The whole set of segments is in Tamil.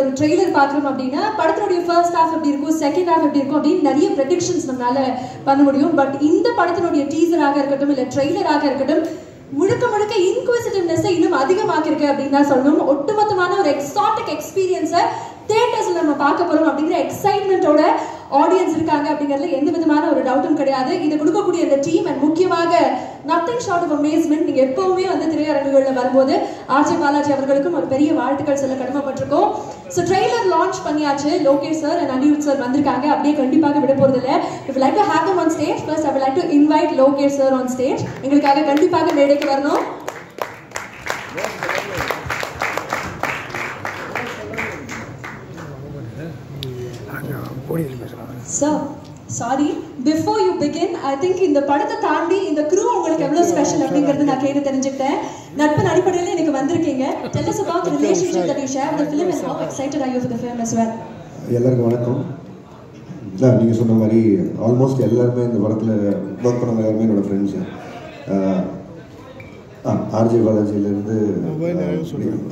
ஒரு ட்ரெய்லர் பார்க்குறோம் அப்படின்னா படத்தினுடைய ஃபர்ஸ்ட் ஹாஃப் எப்படி இருக்கும், செகண்ட் ஹாஃப் எப்படி இருக்கும் அப்படின்னு நிறைய ப்ரெடிக்ஷன்ஸ் நம்மளால பண்ண முடியும். பட் இந்த படத்தினுடைய டீசராக இருக்கட்டும் இல்லை ட்ரெய்லராக இருக்கட்டும் முழுக்க முழுக்க இன்குவிசிட்டிவ்னஸை இன்னும் அதிகமாக்கிருக்கு அப்படின்னு தான் சொல்லணும். ஒட்டுமொத்தமான ஒரு எக்ஸாட்டிக் எக்ஸ்பீரியன்ஸை தியேட்டர்ஸ்ல நம்ம பார்க்க போறோம் அப்படிங்கிற எக்ஸைட்மெண்ட்டோட ஆடியன்ஸ் இருக்காங்க அப்படிங்கிறதுல எந்த விதமான ஒரு டவுட்டும் கிடையாது. இது கொடுக்கக்கூடிய இந்த டீம் அண்ட் முக்கியமாக நத்திங் ஷார்ட் ஆஃப் அமேஸ்மெண்ட். நீங்க எப்பவுமே வந்து திரையரங்குகளில் வரும்போது ஆர்ஜே பாலாஜி அவர்களுக்கும் ஒரு பெரிய வாழ்த்துக்கள் சொல்ல கடமைப்பட்டிருக்கோம். ஸோ ட்ரெய்லர் லான்ச் பண்ணியாச்சு. Lokesh sir and Anirudh sir வந்திருக்காங்க. அப்படியே கண்டிப்பாக விட போறது இல்லை. If like to have them on stage, first I would like to invite Lokesh sir on stage. எங்களுக்காக கண்டிப்பாக மேடைக்கு வரணும். Sir, sorry, before you begin, I think இந்த படத்தை தாண்டி இந்த crew உங்களுக்கு எவ்வளவு ஸ்பெஷல் அப்படிங்கிறது நான் கேட்டு தெரிஞ்சுக்கிட்டேன். நட்பின் அடிப்படையில் எனக்கு வந்திருக்கீங்க. Tell us about the relationship that you share with the film and how excited are you for the film as well? எல்லாருக்கும் வணக்கம். நீங்கள் சொன்ன மாதிரி ஆல்மோஸ்ட் எல்லாருமே இந்த படத்தில் ஒர்க் பண்ணவங்க எல்லாருமே என்னோட ஃப்ரெண்ட்ஸு. ஆர்ஜே பாலாஜியிலேருந்து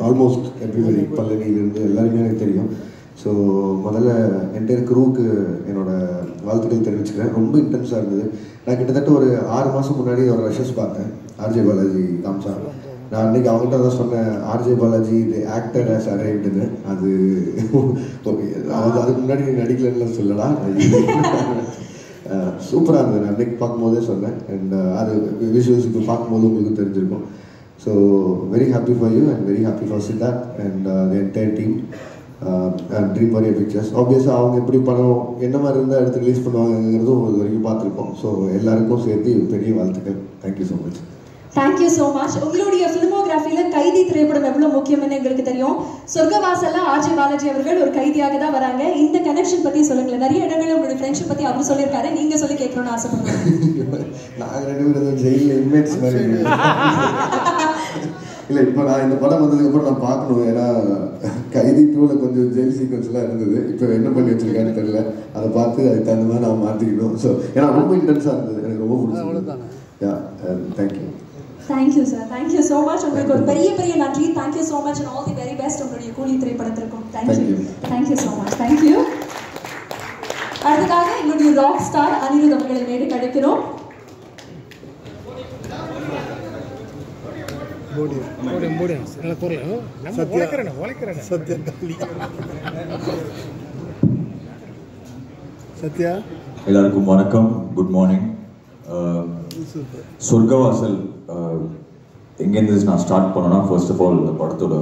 ஆல்மோஸ்ட் எவ்ரிபடி, பல்லவியிலேருந்து எல்லாருமே எனக்கு தெரியும். ஸோ முதல்ல என்டையர் க்ரூவுக்கு என்னோட வாழ்த்துக்கள் தெரிவிச்சுக்கிறேன். ரொம்ப இன்டென்ஸாக இருந்தது. நான் கிட்டத்தட்ட ஒரு 6 மாதம் முன்னாடி ஒரு ரஷஸ் பார்த்தேன் ஆர்ஜே பாலாஜி காம்சா. நான் அன்றைக்கி அவங்கள்ட்ட தான் சொன்னேன், RJ Balaji the actor has அரைவ்டுன்னு. அது அதுக்கு முன்னாடி நீ நடிக்கலன்னு சொல்லலாம். சூப்பராக இருந்தது. நான் அன்றைக்கி பார்க்கும்போதே சொன்னேன். அண்ட் அது விஷுவல்ஸ் இப்போ பார்க்கும்போது உங்களுக்கு தெரிஞ்சிருக்கும். So very happy for you and very happy for Siddharth and the entire team. Dream warrior pictures ஆப்வியஸாக அவங்க எப்படி படம் என்ன மாதிரி இருந்தால் எடுத்து ரிலீஸ் பண்ணுவாங்கிறதும் இது வரைக்கும் பார்த்துருக்கோம். ஸோ எல்லாருக்கும் சேர்த்து பெரிய வாழ்த்துக்கள். Thank you so much. Thank you so much. உங்களுடைய ஃபிலிமோகிராஃபியில் கைதி திரைப்படம் எவ்வளோ முக்கியம்னு எங்களுக்கு தெரியும். சொர்க்கவாசல்ல ஆர்ஜே பாலாஜி அவர்கள் ஒரு கைதியாக தான் வராங்க. இந்த கனெக்ஷன் பற்றி சொல்லுங்களேன். நிறைய இடங்களில் உங்களுடைய ஃப்ரெண்ட்ஷிப் பற்றி அவர் சொல்லியிருக்காரு. நீங்கள் சொல்லி கேட்கணும்னு ஆசைப்படுறேன். நாங்கள் 2 பேரும் ஜெயிலில் இன்மேட்ஸ் மாதிரி இல்லை. இப்போ நான் இந்த படம் வந்ததுக்கப்புறம் நான் பார்க்கணும். ஏன்னா கைதி 2ல் கொஞ்சம் ஜெயில் சீக்வன்ஸ்லாம் இருந்தது. இப்போ என்ன பண்ணி வச்சிருக்கான்னு தெரியல. அதை பார்த்து அதுக்கு தகுந்த மாதிரி நான் மாற்றிக்கணும். ஸோ ஏன்னா ரொம்ப இன்டென்ஸாக இருந்தது. எனக்கு ரொம்ப பிடிச்சது. Thank you. Thank you sir. Thank you so much. உங்களுக்கு ஒரு பெரிய பெரிய நன்றி. Thank you so much and all the very best உங்களுடைய கூலி திரைப்படத்திற்கும். Thank you. Thank you so much. Thank you. அடுத்ததாக எங்களுடைய ராக் ஸ்டார் அனிருத் அவர்களை மேடை கிடைக்கிறோம். சத்யா, எல்லாருக்கும் வணக்கம். Good morning. சொர்க்கவாசல் எங்கேருந்து நான் ஸ்டார்ட் பண்ணேன்னா, ஃபர்ஸ்ட் ஆஃப் ஆல் இந்த படத்தோட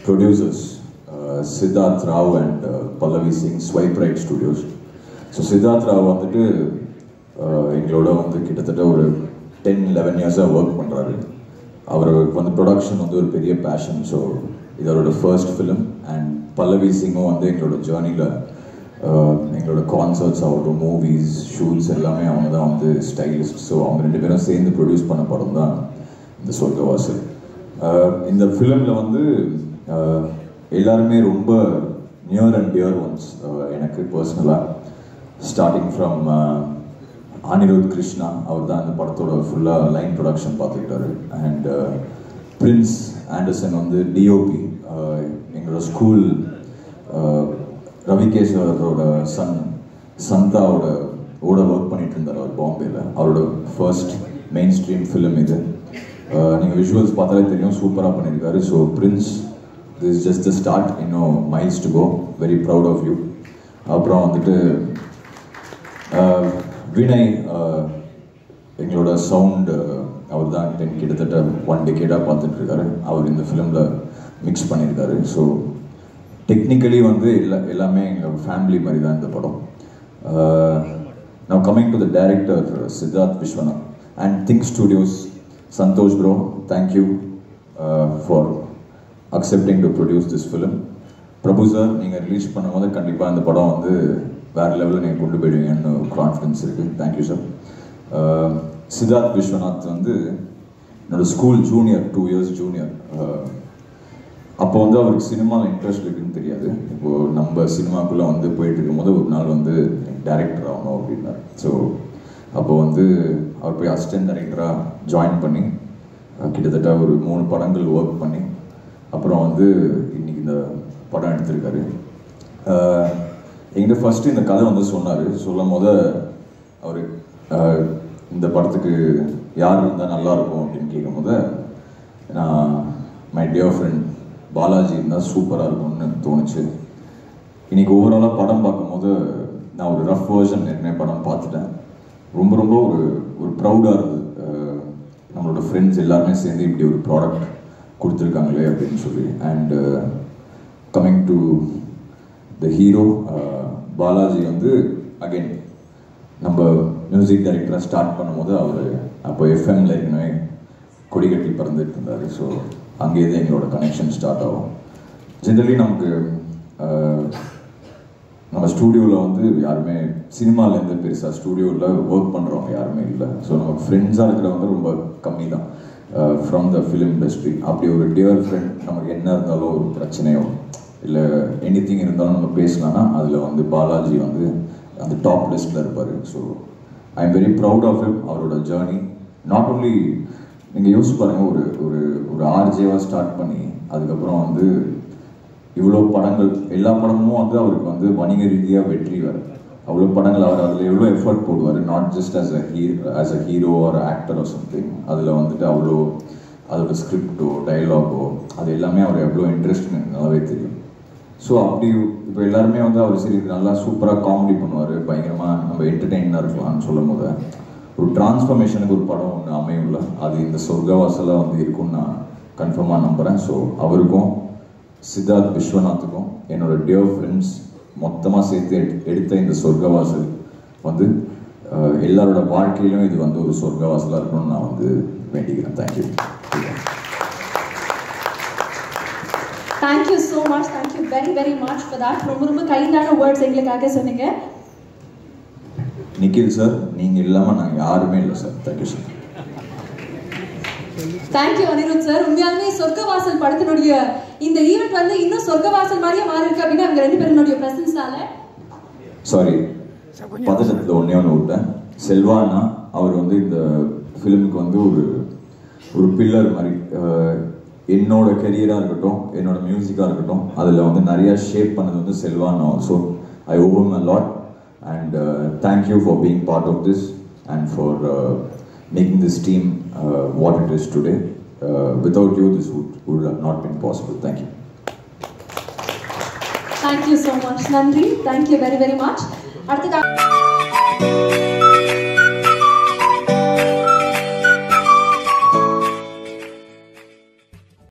producers Siddharth Rao and Pallavi Singh, swipe right studios. So Siddharth Rao வந்துட்டு எங்களோட வந்து கிட்டத்தட்ட ஒரு 10-11 இயர்ஸாக ஒர்க் பண்ணுறாரு. அவருக்கு வந்து ப்ரொடக்ஷன் வந்து ஒரு பெரிய பேஷன். ஸோ இதோட ஃபர்ஸ்ட் ஃபிலிம். அண்ட் பல்லவி சிங்கும் வந்து எங்களோட ஜேர்னியில் எங்களோட கான்சர்ட்ஸ் ஆகட்டும், மூவிஸ், ஷூட்ஸ் எல்லாமே அவங்க தான் வந்து ஸ்டைலிஸ்ட். ஸோ அவங்க 2 பேரும் சேர்ந்து ப்ரொடியூஸ் பண்ண படம் தான் இந்த சொர்க்கவாசல். இந்த ஃபிலிமில் வந்து எல்லாருமே ரொம்ப நியர் அண்ட் டியர் ஒன்ஸ் எனக்கு பர்சனலாக. ஸ்டார்டிங் ஃப்ரம் அனிருத் கிருஷ்ணா, அவர் தான் இந்த படத்தோட ஃபுல்லாக லைன் ப்ரொடக்ஷன் பார்த்துக்கிட்டாரு. அண்ட் பிரின்ஸ் ஆண்டர்சன் வந்து டிஓபி, எங்களோட ஸ்கூல் ரவிகேஸ்வரோட சன் சந்தாவோட ஒர்க் பண்ணிட்டு இருந்தார் அவர் பாம்பேயில். அவரோட ஃபர்ஸ்ட் மெயின் ஸ்ட்ரீம் ஃபிலிம் இது. நீங்கள் விஷுவல்ஸ் பார்த்தாலே தெரியும், சூப்பராக பண்ணியிருக்காரு. So Prince, this is just the start. இன்னும் miles to go. Very proud of you. அப்புறம் வந்துட்டு வினய், எங்களோட சவுண்ட் அவர் தான் கிட்டத்தட்ட 1 டெக்கேடாக பார்த்துட்ருக்காரு. அவர் இந்த ஃபிலிமில் மிக்ஸ் பண்ணியிருக்காரு. ஸோ டெக்னிக்கலி வந்து எல்லாமே எங்களோட ஃபேமிலி மாதிரி தான் இந்த படம். Now coming to the director Siddharth Vishwanath and think studios, Santhosh bro, thank you for accepting to produce this film. Prabhu sir, நீங்கள் ரிலீஸ் பண்ணும்போது கண்டிப்பாக இந்த படம் வந்து வேறு லெவலில் நீங்கள் கொண்டு போயிடுவீங்கன்னு ஒரு கான்ஃபிடன்ஸ் இருக்குது. Thank you sir. சித்தார்த் விஸ்வநாத் வந்து என்னோடய ஸ்கூல் ஜூனியர், 2 இயர்ஸ் ஜூனியர். அப்போ வந்து அவருக்கு சினிமாவில் இன்ட்ரெஸ்ட் இருக்குதுன்னு தெரியாது. இப்போது நம்ம சினிமாக்குள்ளே வந்து போயிட்டு இருக்கும்போது ஒரு நாள் வந்து டைரக்டர் ஆகணும் அப்படின்னார். ஸோ அப்போ வந்து அவர் போய் அசிஸ்டன்ட் டைரக்டராக ஜாயின் பண்ணி கிட்டத்தட்ட ஒரு 3 படங்கள் ஒர்க் பண்ணி அப்புறம் வந்து இன்னைக்கு இந்த படம் எடுத்திருக்காரு. எங்கிட்ட ஃபஸ்ட்டு இந்த கதை வந்து சொன்னார். சொல்லும் போது அவர் இந்த படத்துக்கு யார் இருந்தால் நல்லாயிருக்கும் அப்படின்னு கேட்கும் போது நான் மை டியர் ஃப்ரெண்ட் பாலாஜி இருந்தால் சூப்பராக இருக்கும்னு தோணுச்சு. இன்றைக்கி ஓவராலாக படம் பார்க்கும்போது நான் ஒரு ரஃப் வேர்ஷன் ஏற்கனவே படம் பார்த்துட்டேன். ரொம்ப ரொம்ப ஒரு ப்ரௌடாக இருந்தது. நம்மளோட ஃப்ரெண்ட்ஸ் எல்லாருமே சேர்ந்து இப்படி ஒரு ப்ராடக்ட் கொடுத்துருக்காங்களே அப்படின்னு சொல்லி. And coming to the hero Balaji வந்து அகெயின் நம்ம மியூசிக் டைரக்டராக ஸ்டார்ட் பண்ணும்போது அவர் அப்போ எஃப்எம்ல ஏற்கனவே கொடி கட்டி பறந்துட்டு இருந்தார். ஸோ அங்கேயே எங்களோட கனெக்ஷன் ஸ்டார்ட் ஆகும். ஜென்ரலி நமக்கு நம்ம ஸ்டூடியோவில் வந்து யாருமே சினிமாலேருந்து பெருசாக ஸ்டூடியோவில் ஒர்க் பண்ணுறவங்க யாருமே இல்லை. ஸோ நமக்கு ஃப்ரெண்ட்ஸாக இருக்கிறவங்க ரொம்ப கம்மி தான் ஃப்ரம் த ஃபிலிம் இண்டஸ்ட்ரி. அப்படி ஒரு டியர் ஃப்ரெண்ட் நமக்கு என்ன இருந்தாலும் ஒரு பிரச்சனையோ இல்லை எனிதிங் இருந்தாலும் நம்ம பேசலாம்னா அதில் வந்து பாலாஜி வந்து அந்த டாப் லிஸ்ட்டில் இருப்பார். So I am very proud of him. அவரோட ஜேர்னி நாட் ஓன்லி நீங்கள் யோசிச்சு பாருங்கள், ஒரு ஆர்ஜேவாக ஸ்டார்ட் பண்ணி அதுக்கப்புறம் வந்து இவ்வளோ படங்கள், எல்லா படமும் வந்து அவருக்கு வந்து வணிக ரீதியாக வெற்றி வரும். அவ்வளோ படங்கள் அவர் அதில் எவ்வளோ எஃபர்ட் போடுவார். Not just as a hero R actor or something. அதில் வந்துட்டு அவ்வளோ அதோட ஸ்கிரிப்டோ டைலாகோ அது எல்லாமே அவர் எவ்வளோ இன்ட்ரெஸ்ட் நல்லாவே தெரியும். ஸோ அப்படி இப்போ எல்லாருமே வந்து அவர் சரி நல்லா சூப்பராக காமெடி பண்ணுவார், பயங்கரமாக நம்ம என்டர்டெயினாக இருக்கலாம்னு சொல்லும் போது ஒரு டிரான்ஸ்ஃபர்மேஷனுக்கு ஒரு படம் ஒன்று அமையும்ல, அது இந்த சொர்க்கவாசலாக வந்து இருக்கும்னு நான் கன்ஃபார்மாக நம்புகிறேன். ஸோ அவருக்கும் சித்தார்த் விஸ்வநாத்துக்கும் என்னோட டியர் ஃப்ரெண்ட்ஸ் மொத்தமாக சேர்த்து எடுத்த இந்த சொர்க்கவாசல் வந்து எல்லாரோட வாழ்க்கையிலும் இது வந்து ஒரு சொர்க்கவாசலாக இருக்கணும்னு நான் வந்து வேண்டிக்கிறேன். Thank you. Thank you so much. Thank you very very much for that. ரொம்ப ரொம்ப கைண்டான வேர்ட்ஸ் எங்களுக்காக சொன்னீங்க. நிக்கில் சார், நீங்கள் இல்லாமல் நாங்கள் யாருமே இல்லை sir. Thank you sir. Thank you Anirudh sir. உண்மையாலுமே சொர்க்கவாசல் படத்தினுடைய இந்த ஈவெண்ட் வந்து இன்னும் சொர்க்கவாசல் மாதிரியே மாறி இருக்கு அப்படின்னா அவங்க ரெண்டு பேருடைய பிரசன்ஸ்னால. சாரி, பதட்டத்தில் ஒன்றே ஒன்று விட்டேன். செல்வானா அவர் வந்து இந்த ஃபிலிமுக்கு வந்து ஒரு பில்லர் மாதிரி. என்னோட கெரியராக இருக்கட்டும், என்னோட மியூசிக்காக இருக்கட்டும், அதில் வந்து நிறையா ஷேப் பண்ணது வந்து செல்வானா. So I owe him a lot and thank you for being part of this and for making this team what it is today. Without you, this would have not been possible. Thank you. Thank you so much. Nandri. Thank you very very much.